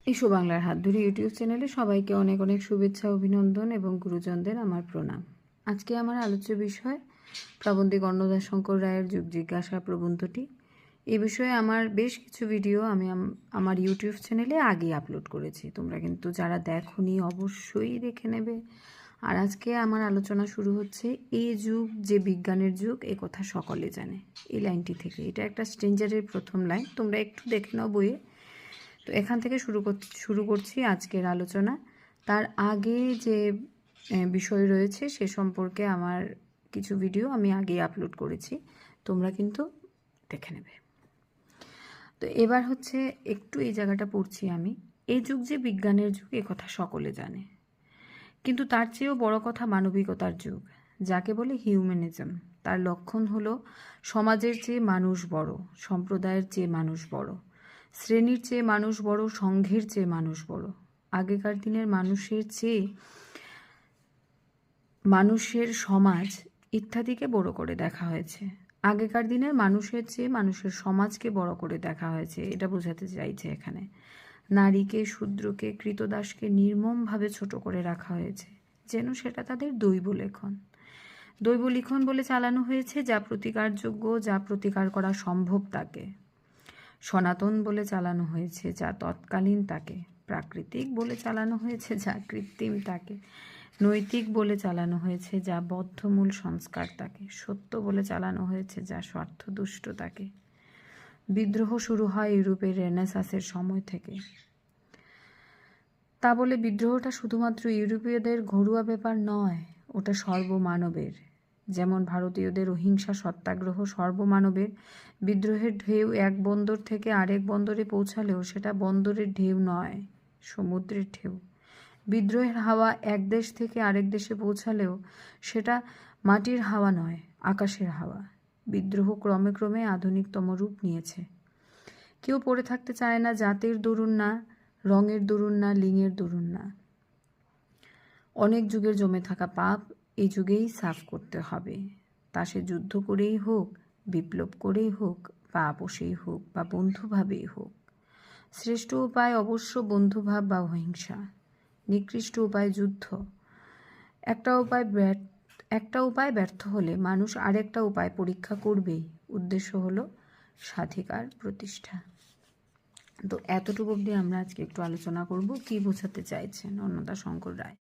Issue বাংলার হাত ধরে ইউটিউব চ্যানেলে সবাইকে অনেক অনেক শুভেচ্ছা, অভিনন্দন এবং গুরুজনদের আমার প্রণাম। আজকে আমার আলোচ্য বিষয় প্রাবন্ধিক অন্নদাশঙ্কর রায়ের যুগ জিজ্ঞাসা প্রবন্ধটি। এ বিষয়ে আমার বেশ কিছু ভিডিও আমি আমার ইউটিউব চ্যানেলে আগে আপলোড করেছি, তোমরা কিন্তু যারা দেখোনি অবশ্যই দেখে নেবে। আর আজকে আমার আলোচনা শুরু হচ্ছে এই যুগ যে বিজ্ঞানের যুগ, এ কথা সকলে জানে, এই লাইনটি থেকে। এটা একটা স্ট্রেঞ্জারের প্রথম লাইন, তোমরা একটু দেখে নাও বইয়ে। তো এখান থেকে শুরু করছি আজকের আলোচনা। তার আগে যে বিষয় রয়েছে সে সম্পর্কে আমার কিছু ভিডিও আমি আগে আপলোড করেছি, তোমরা কিন্তু দেখে নেবে। তো এবার হচ্ছে একটু এই জায়গাটা পড়ছি আমি। এই যুগ যে বিজ্ঞানের যুগ, এ কথা সকলে জানে, কিন্তু তার চেয়েও বড় কথা মানবিকতার যুগ, যাকে বলে হিউম্যানিজম। তার লক্ষণ হলো সমাজের চেয়ে মানুষ বড়, সম্প্রদায়ের চেয়ে মানুষ বড়, শ্রেণীর চেয়ে মানুষ বড়, সংঘের চেয়ে মানুষ বড়। আগেকার দিনের মানুষের চেয়ে মানুষের সমাজ ইত্যাদিকে বড় করে দেখা হয়েছে। আগেকার দিনের মানুষের চেয়ে মানুষের সমাজকে বড় করে দেখা হয়েছে, এটা বোঝাতে চাইছে এখানে। নারীকে, শূদ্রকে, কৃতদাসকে নির্মমভাবে ছোট করে রাখা হয়েছে, যেন সেটা তাদের দৈব লেখন। দৈব লিখন বলে চালানো হয়েছে যা প্রতিকারযোগ্য, যা প্রতিকার করা সম্ভব তাকে। সনাতন বলে চালানো হয়েছে যা তৎকালীন তাকে। প্রাকৃতিক বলে চালানো হয়েছে যা কৃত্রিম তাকে। নৈতিক বলে চালানো হয়েছে যা বদ্ধমূল সংস্কার তাকে। সত্য বলে চালানো হয়েছে যা স্বার্থদুষ্ট তাকে। বিদ্রোহ শুরু হয় ইউরোপের রেনেসাঁসের সময় থেকে। তা বলে বিদ্রোহটা শুধুমাত্র ইউরোপীয়দের ঘরোয়া ব্যাপার নয়, ওটা সর্বমানবের। যেমন ভারতীয়দের অহিংসা সত্যাগ্রহ সর্বমানবের। বিদ্রোহের ঢেউ এক বন্দর থেকে আরেক বন্দরে পৌঁছালেও সেটা বন্দরের ঢেউ নয়, সমুদ্রের ঢেউ। বিদ্রোহের হাওয়া এক দেশ থেকে আরেক দেশে পৌঁছালেও সেটা মাটির হাওয়া নয়, আকাশের হাওয়া। বিদ্রোহ ক্রমে ক্রমে আধুনিকতম রূপ নিয়েছে। কেউ পড়ে থাকতে চায় না জাতের দরুন না, রঙের দরুন না, লিঙ্গের দরুন না। অনেক যুগের জমে থাকা পাপ এই যুগেই সাফ করতে হবে, তা সে যুদ্ধ করেই হোক, বিপ্লব করেই হোক, বা আপোষেই হোক, বা বন্ধুভাবেই হোক। শ্রেষ্ঠ উপায় অবশ্য বন্ধুভাব বা অহিংসা, নিকৃষ্ট উপায় যুদ্ধ। একটা উপায় ব্যর্থ হলে মানুষ আরেকটা উপায় পরীক্ষা করবেই, উদ্দেশ্য হলো স্বাধিকার প্রতিষ্ঠা। তো এতটুকু অবধি আমরা আজকে একটু আলোচনা করব কি বোঝাতে চাইছেন অন্নদাশঙ্কর রায়।